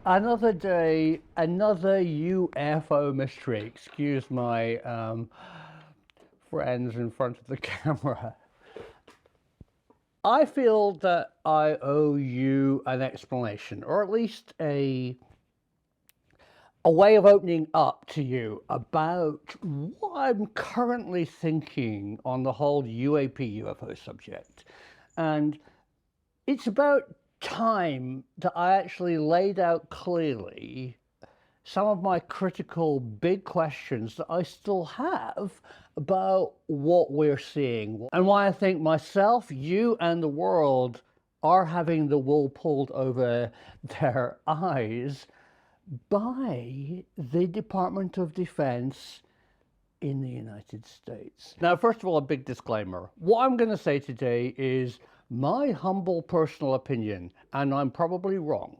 Another day, another UFO mystery. Excuse my friends in front of the camera. I feel that I owe you an explanation, or at least a way of opening up to you about what I'm currently thinking on the whole UAP UFO subject. And it's about time that I actually laid out clearly some of my critical big questions that I still have about what we're seeing and why I think myself, you, and the world are having the wool pulled over their eyes by the Department of Defense in the United States. Now, first of all, a big disclaimer. What I'm going to say today is my humble personal opinion, and I'm probably wrong.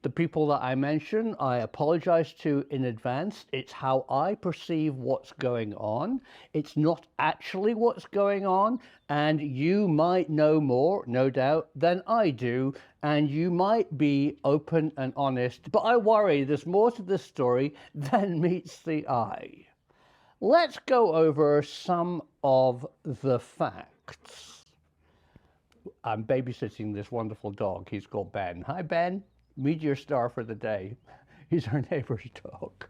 The people that I mention, I apologize to in advance. It's how I perceive what's going on. It's not actually what's going on, and you might know more, no doubt, than I do, and you might be open and honest, but I worry there's more to this story than meets the eye. Let's go over some of the facts. I'm babysitting this wonderful dog. He's called Ben. Hi, Ben. Meteor star for the day. He's our neighbor's dog.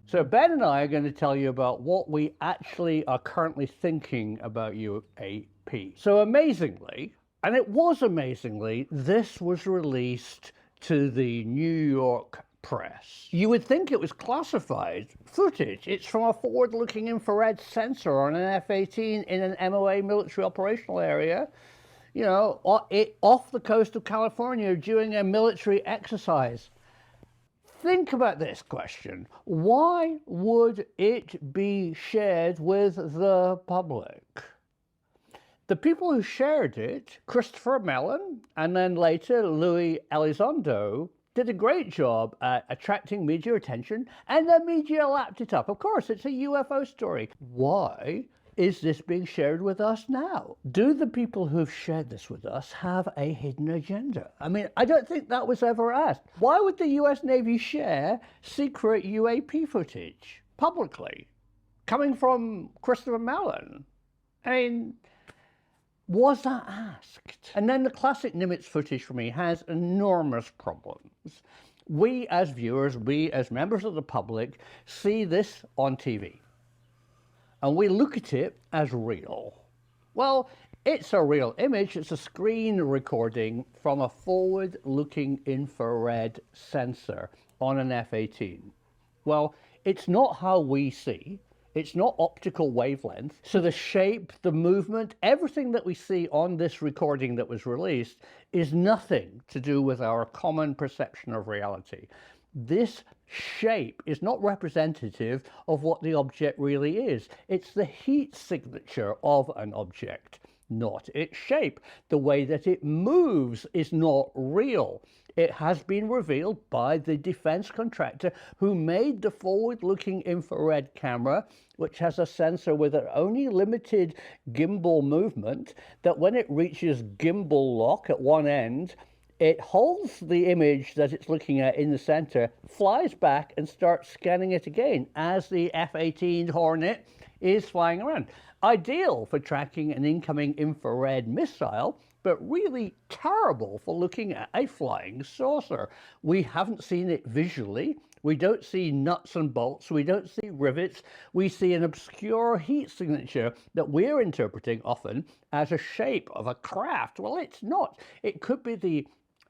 So Ben and I are going to tell you about what we actually are currently thinking about UAP. So amazingly, and it was amazingly, this was released to the New York press. You would think it was classified footage. It's from a forward-looking infrared sensor on an F-18 in an MOA military operational area, you know, off the coast of California during a military exercise. Think about this question. Why would it be shared with the public? The people who shared it, Christopher Mellon, and then later Louis Elizondo, did a great job at attracting media attention, and the media lapped it up. Of course, it's a UFO story. Why is this being shared with us now? Do the people who've shared this with us have a hidden agenda? I mean, I don't think that was ever asked. Why would the US Navy share secret UAP footage publicly, coming from Christopher Mellon? I mean, was that asked? And then the classic Nimitz footage for me has enormous problems. We as viewers, we as members of the public, see this on TV. And we look at it as real. Well, it's a real image. It's a screen recording from a forward-looking infrared sensor on an F-18. Well, it's not how we see. It's not optical wavelength. So the shape, the movement, everything that we see on this recording that was released is nothing to do with our common perception of reality. This shape is not representative of what the object really is. It's the heat signature of an object, not its shape. The way that it moves is not real. It has been revealed by the defense contractor who made the forward-looking infrared camera, which has a sensor with an only limited gimbal movement, that when it reaches gimbal lock at one end, it holds the image that it's looking at in the center, flies back and starts scanning it again as the F-18 Hornet is flying around. Ideal for tracking an incoming infrared missile, but really terrible for looking at a flying saucer. We haven't seen it visually. We don't see nuts and bolts. We don't see rivets. We see an obscure heat signature that we're interpreting often as a shape of a craft. Well, it's not. It could be the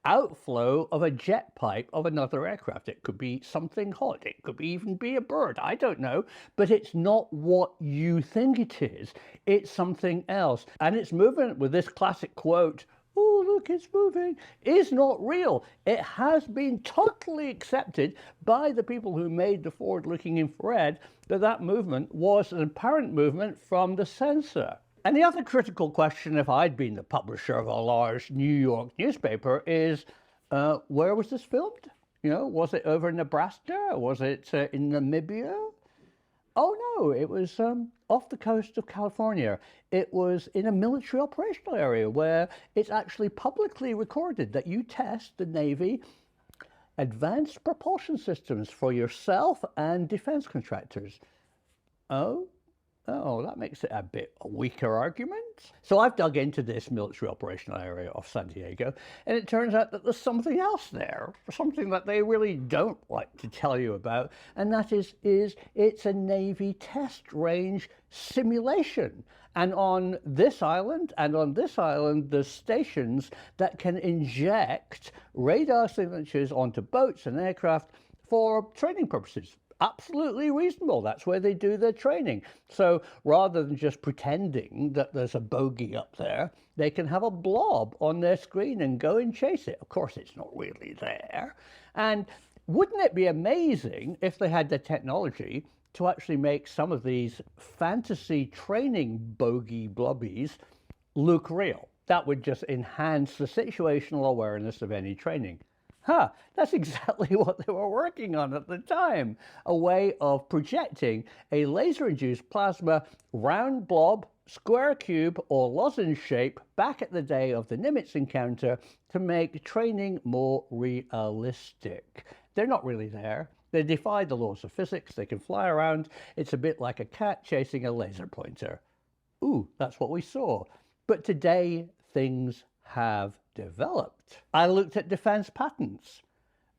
outflow of a jet pipe of another aircraft. It could be something hot. It could even be a bird. I don't know. But it's not what you think it is. It's something else. And its movement with this classic quote, "Oh, look, it's moving," is not real. It has been totally accepted by the people who made the forward-looking infrared that that movement was an apparent movement from the sensor. And the other critical question, if I'd been the publisher of a large New York newspaper, is where was this filmed? You know, was it over in Nebraska? Was it in Namibia? Oh no, it was off the coast of California. It was in a military operational area where it's actually publicly recorded that you test the Navy advanced propulsion systems for yourself and defense contractors. Oh? Oh, that makes it a bit a weaker argument. So I've dug into this military operational area of San Diego, and it turns out that there's something else there, something that they really don't like to tell you about, and that is it's a Navy test range simulation. And on this island, there's stations that can inject radar signatures onto boats and aircraft for training purposes. Absolutely reasonable. That's where they do their training. So rather than just pretending that there's a bogey up there, they can have a blob on their screen and go and chase it. Of course, it's not really there. And wouldn't it be amazing if they had the technology to actually make some of these fantasy training bogey blobbies look real? That would just enhance the situational awareness of any training. That's exactly what they were working on at the time. A way of projecting a laser-induced plasma round blob, square cube, or lozenge shape back at the day of the Nimitz encounter to make training more realistic. They're not really there. They defy the laws of physics. They can fly around. It's a bit like a cat chasing a laser pointer. Ooh, that's what we saw. But today, things have developed. I looked at defense patents,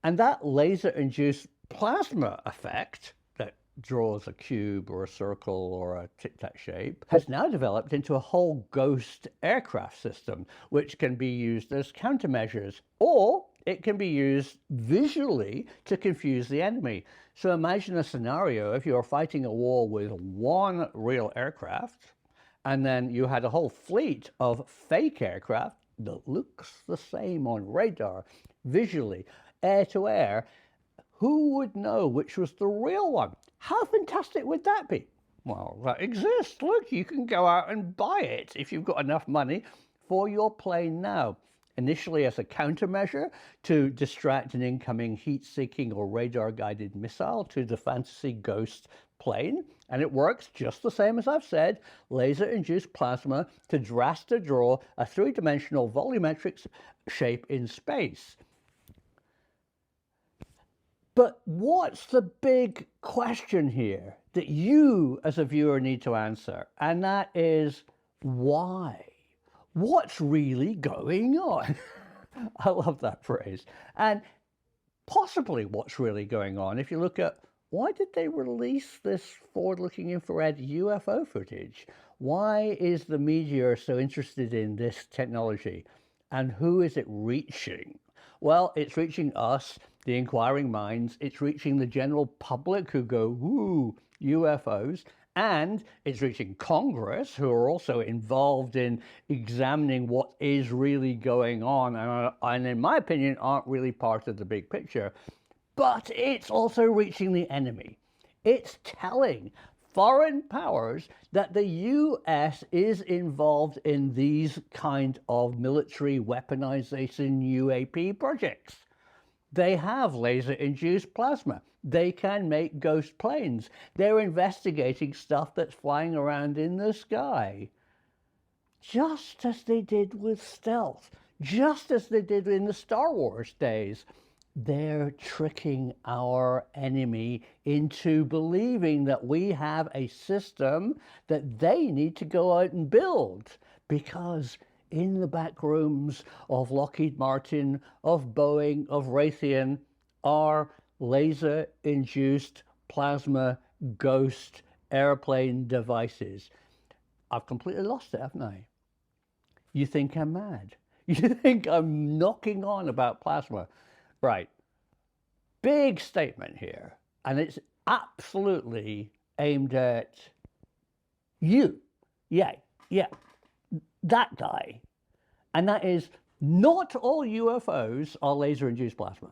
and that laser-induced plasma effect that draws a cube or a circle or a tic-tac shape has now developed into a whole ghost aircraft system, which can be used as countermeasures, or it can be used visually to confuse the enemy. So imagine a scenario if you're fighting a war with one real aircraft, and then you had a whole fleet of fake aircraft that looks the same on radar, visually, air to air. Who would know which was the real one? How fantastic would that be? Well, that exists. Look, you can go out and buy it if you've got enough money for your plane now. Initially as a countermeasure to distract an incoming heat-seeking or radar-guided missile to the fantasy ghost plane, and it works just the same as I've said, laser-induced plasma to draw a three-dimensional volumetric shape in space. But what's the big question here that you as a viewer need to answer? And that is, why? What's really going on? I love that phrase. And possibly what's really going on, if you look at why did they release this forward-looking infrared UFO footage? Why is the media so interested in this technology? And who is it reaching? Well, it's reaching us, the inquiring minds. It's reaching the general public who go, woo, UFOs. And it's reaching Congress, who are also involved in examining what is really going on, and in my opinion, aren't really part of the big picture. But it's also reaching the enemy. It's telling foreign powers that the US is involved in these kind of military weaponization UAP projects. They have laser-induced plasma. They can make ghost planes. They're investigating stuff that's flying around in the sky. Just as they did with stealth, just as they did in the Star Wars days. They're tricking our enemy into believing that we have a system that they need to go out and build, because in the back rooms of Lockheed Martin, of Boeing, of Raytheon are laser-induced plasma ghost airplane devices. I've completely lost it, haven't I? You think I'm mad? You think I'm knocking on about plasma? Right. Big statement here, and it's absolutely aimed at you. Yeah, that guy. And that is, not all UFOs are laser-induced plasma.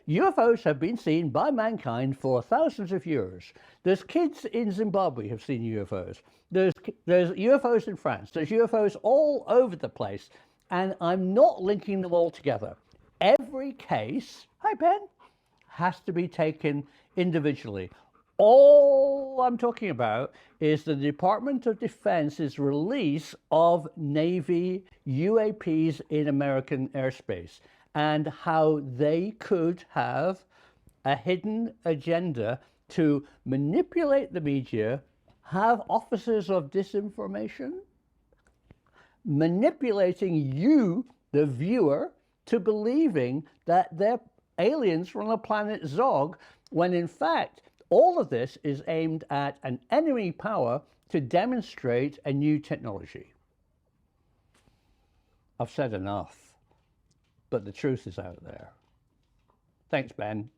UFOs have been seen by mankind for thousands of years. There's kids in Zimbabwe who've seen UFOs. There's UFOs in France. There's UFOs all over the place. And I'm not linking them all together. Every case, hi Ben, has to be taken individually. All I'm talking about is the Department of Defense's release of Navy UAPs in American airspace. and how they could have a hidden agenda to manipulate the media, have officers of disinformation, manipulating you, the viewer, to believing that they're aliens from the planet Zog, when in fact, all of this is aimed at an enemy power to demonstrate a new technology. I've said enough, but the truth is out there. Thanks, Ben.